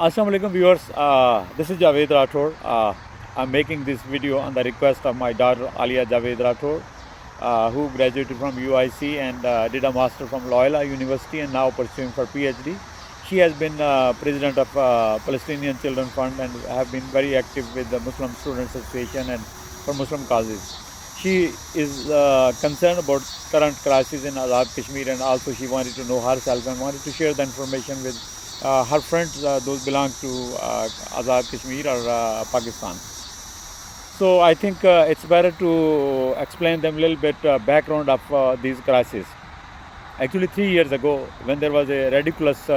Assalamu alaikum viewers, this is Javed Rathore. I'm making this video on the request of my daughter Alia Javed Rathore, who graduated from UIC and did a master from Loyola University and now pursuing for PhD. She has been president of Palestinian Children Fund and have been very active with the Muslim Students Association and for Muslim causes. She is concerned about current crisis in Azad Kashmir, and also she wanted to know herself and wanted to share the information with her friends, those belong to Azad Kashmir or Pakistan. So I think it's better to explain them a little bit background of these crises. Actually, 3 years ago, when there was a ridiculous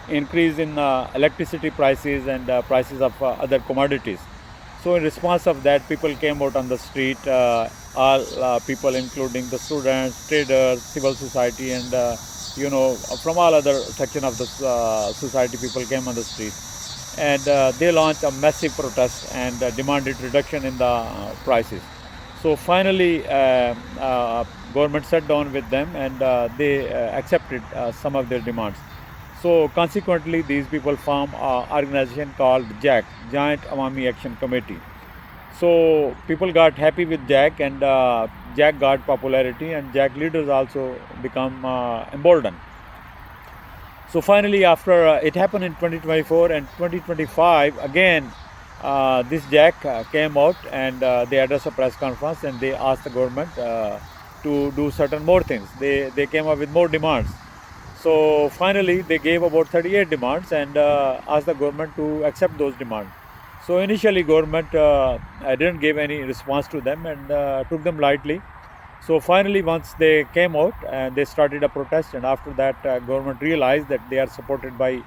increase in electricity prices and prices of other commodities. So in response of that, people came out on the street, all people including the students, traders, civil society, and from all other section of the society, people came on the street. And they launched a massive protest and demanded reduction in the prices. So finally, government sat down with them and they accepted some of their demands. So consequently, these people form an organization called JAC, Joint Awami Action Committee. So people got happy with JAC, and JAC got popularity, and JAC leaders also become emboldened. So finally, after it happened in 2024 and 2025, again, this JAC came out and they addressed a press conference and they asked the government to do certain more things. They came up with more demands. So finally, they gave about 38 demands and asked the government to accept those demands. So initially, government didn't give any response to them and took them lightly. So finally, once they came out and they started a protest, and after that, government realized that they are supported by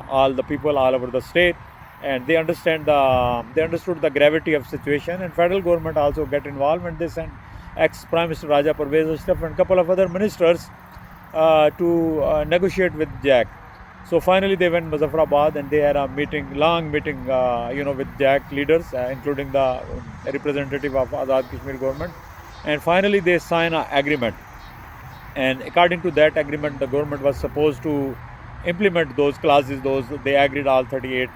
all the people all over the state, and they understood the gravity of situation. And federal government also get involved, and they sent ex-Prime Minister Raja Parvez Ashraf and a couple of other ministers to negotiate with JAC. So finally, they went Muzaffarabad and they had a long meeting, with JAC leaders, including the representative of Azad Kashmir government. And finally, they signed an agreement. And according to that agreement, the government was supposed to implement those clauses. They agreed all 38,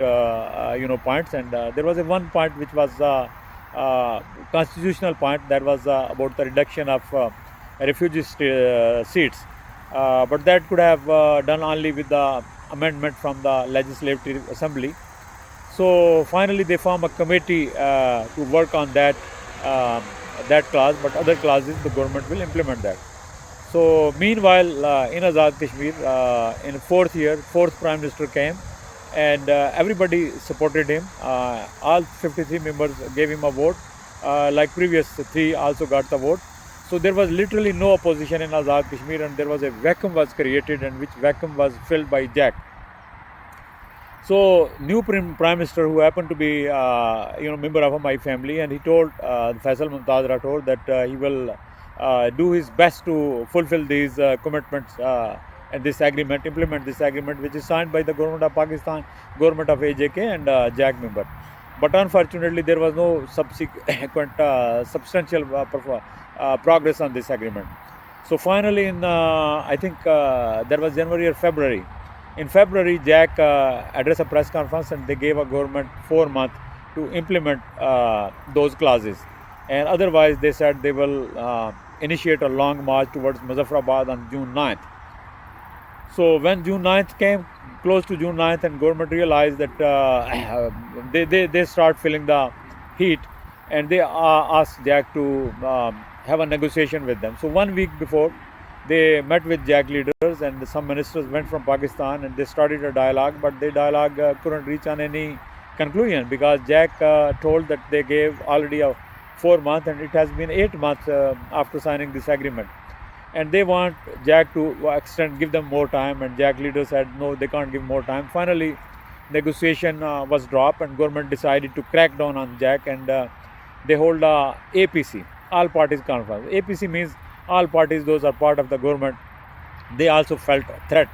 points. And there was one point which was constitutional point, that was about the reduction of refugee seats. But that could have done only with the amendment from the Legislative Assembly. So finally, they form a committee to work on that clause, but other clauses the government will implement that. So meanwhile, in Azad Kashmir, in fourth Prime Minister came, and everybody supported him. All 53 members gave him a vote. Like previous 3 also got the vote. So there was literally no opposition in Azad Kashmir, and there was a vacuum was created, and which vacuum was filled by JAC. So new Prime Minister, who happened to be member of my family, and he told Faisal Mumtaz Rathore that he will do his best to fulfill these commitments and this agreement, implement this agreement, which is signed by the government of Pakistan, government of AJK, and JAC member. But unfortunately, there was no subsequent substantial progress on this agreement. So finally, in I think there was January or February. In February, JAC addressed a press conference and they gave a government 4 months to implement those clauses. And otherwise, they said they will initiate a long march towards Muzaffarabad on June 9th. So when June 9th came, close to June 9th, and government realized that they start feeling the heat, and they asked JAC to have a negotiation with them. So 1 week before, they met with JAC leaders, and some ministers went from Pakistan and they started a dialogue, but the dialogue couldn't reach on any conclusion because JAC told that they gave already a 4 months, and it has been 8 months after signing this agreement. And they want JAC to give them more time, and JAC leaders said no, they can't give more time. Finally, negotiation was dropped, and government decided to crack down on JAC, and they hold a APC, all parties conference. APC means all parties, those are part of the government. They also felt a threat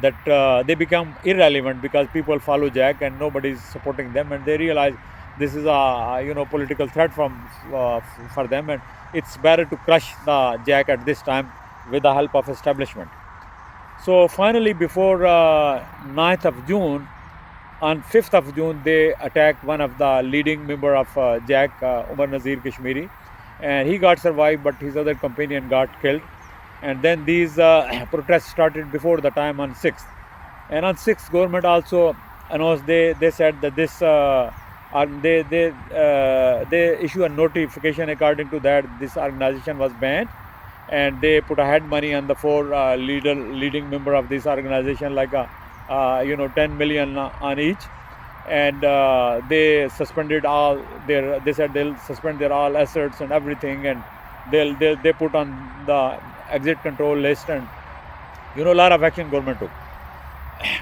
that they become irrelevant because people follow JAC and nobody is supporting them, and they realize this is a political threat for them, and it's better to crush the JAC at this time with the help of establishment. So finally, before 9th of June, on 5th of June, they attacked one of the leading member of JAC, Umar Nazir Kashmiri, and he got survived, but his other companion got killed. And then these protests started before the time on 6th. And on 6th, government also announced, they said that this they issue a notification according to that this organization was banned, and they put a head money on the four leading member of this organization, like a 10 million on each, and they suspended all their. They said they'll suspend their all assets and everything, and they put on the exit control list, and a lot of action government took.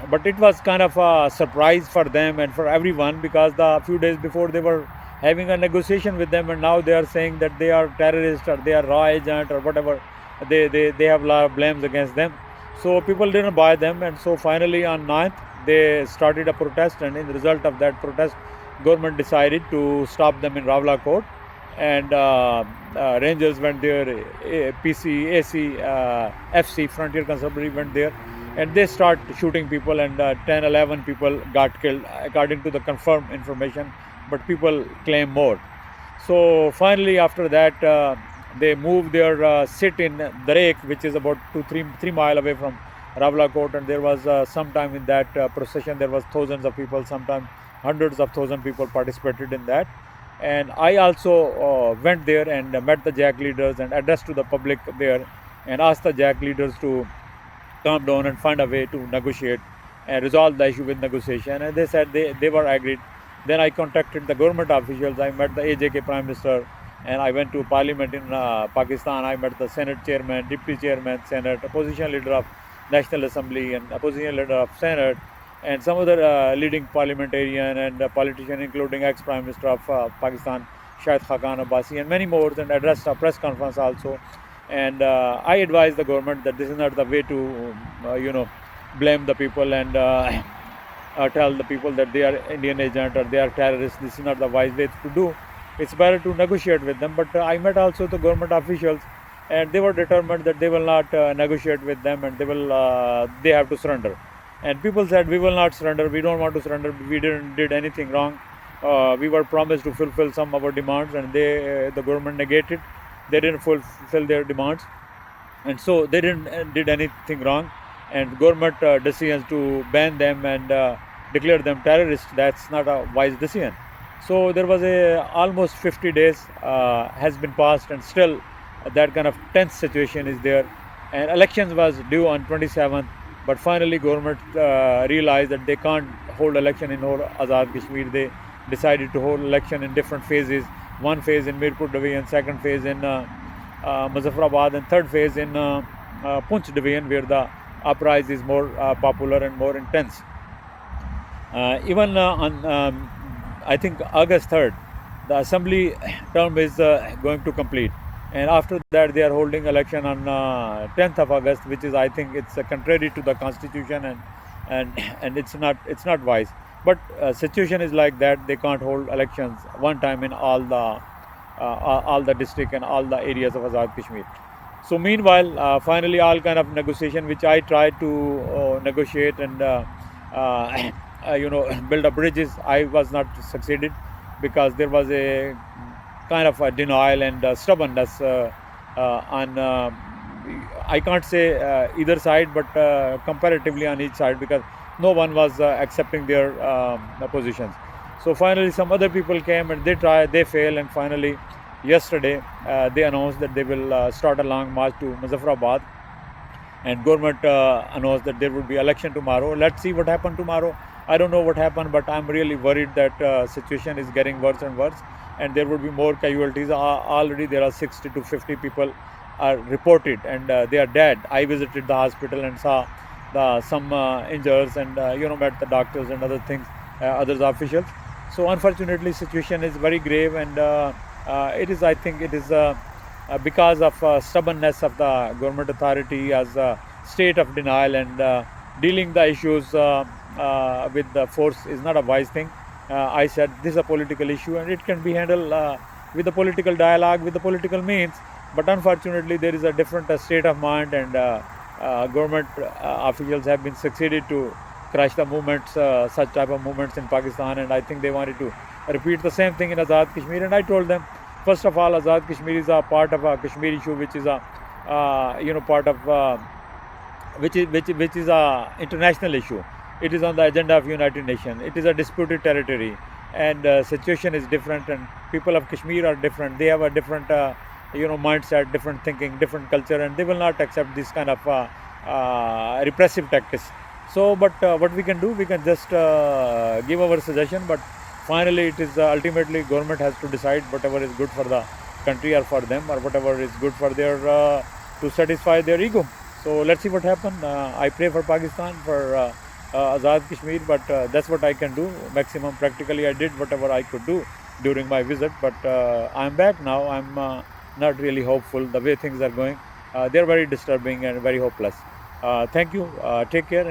But it was kind of a surprise for them and for everyone, because the few days before they were having a negotiation with them, and now they are saying that they are terrorists or they are raw agent or whatever. They have a lot of blames against them. So people didn't buy them, and so finally on 9th they started a protest, and in the result of that protest, government decided to stop them in Rawla Court, and Rangers went there, PC, AC, FC, Frontier Constabulary went there, and they start shooting people, and 10, 11 people got killed according to the confirmed information, but people claim more. So finally after that, they moved their sit in Darek, which is about 3 miles away from Rawla Court, and there was sometime in that procession there was thousands of people, sometimes hundreds of thousand people participated in that. And I also went there and met the JAC leaders and addressed to the public there, and asked the JAC leaders to calm down and find a way to negotiate and resolve the issue with negotiation. And they said they were agreed. Then I contacted the government officials. I met the AJK Prime Minister, and I went to Parliament in Pakistan. I met the Senate Chairman, Deputy Chairman, Senate, Opposition Leader of National Assembly, and Opposition Leader of Senate, and some other leading parliamentarian and politician, including ex-Prime Minister of Pakistan, Shahid Khaqan Abbasi, and many more, and addressed a press conference also. And I advised the government that this is not the way to, blame the people and tell the people that they are Indian agent or they are terrorists. This is not the wise way to do. It's better to negotiate with them. But I met also the government officials, and they were determined that they will not negotiate with them, and they have to surrender. And people said, we will not surrender. We don't want to surrender. We did anything wrong. We were promised to fulfill some of our demands, and the government negated. They didn't fulfill their demands, and so they did anything wrong. And government decisions to ban them and declare them terrorists, that's not a wise decision. So there was almost 50 days has been passed, and still that kind of tense situation is there. And elections was due on 27th, but finally government realized that they can't hold election in whole Azad Kashmir. They decided to hold election in different phases. One phase in Mirpur Division, second phase in Muzaffarabad, and third phase in Punch Division, where the uprising is more popular and more intense. Even on I think August 3rd, the assembly term is going to complete, and after that they are holding election on 10th of August, which is, I think, it's contrary to the constitution, and it's not wise. But situation is like that. They can't hold elections one time in all the district and all the areas of Azad Kashmir. So meanwhile, finally all kind of negotiation, which I tried to negotiate and build up bridges, I was not succeeded, because there was a kind of a denial and stubbornness on I can't say either side, but comparatively on each side, because no one was accepting their positions. So finally some other people came and they failed, and finally yesterday they announced that they will start a long march to Muzaffarabad, and government announced that there would be election tomorrow. Let's see what happened tomorrow. I don't know what happened, but I'm really worried that situation is getting worse and worse, and there would be more casualties. Already there are 60 to 50 people are reported, and they are dead. I visited the hospital and saw some injuries, and met the doctors and other things, other officials. So unfortunately situation is very grave, and I think it is because of stubbornness of the government authority as a state of denial, and dealing the issues with the force is not a wise thing. I said this is a political issue, and it can be handled with the political dialogue, with the political means. But unfortunately there is a different state of mind, and government officials have been succeeded to crush the movements, such type of movements in Pakistan, and I think they wanted to repeat the same thing in Azad Kashmir. And I told them, first of all, Azad Kashmir is a part of a Kashmir issue, which is a part of which is a international issue. It is on the agenda of United Nations. It is a disputed territory, and situation is different, and people of Kashmir are different. They have a different mindset, different thinking, different culture, and they will not accept this kind of repressive tactics. So, but what we can do, we can just give our suggestion, but finally it is ultimately government has to decide whatever is good for the country or for them, or whatever is good for their to satisfy their ego. So let's see what happens. I pray for Pakistan, for Azad Kashmir, but that's what I can do. Maximum practically I did whatever I could do during my visit, but I'm back now. I'm not really hopeful the way things are going. They're very disturbing and very hopeless. Thank you. Take care.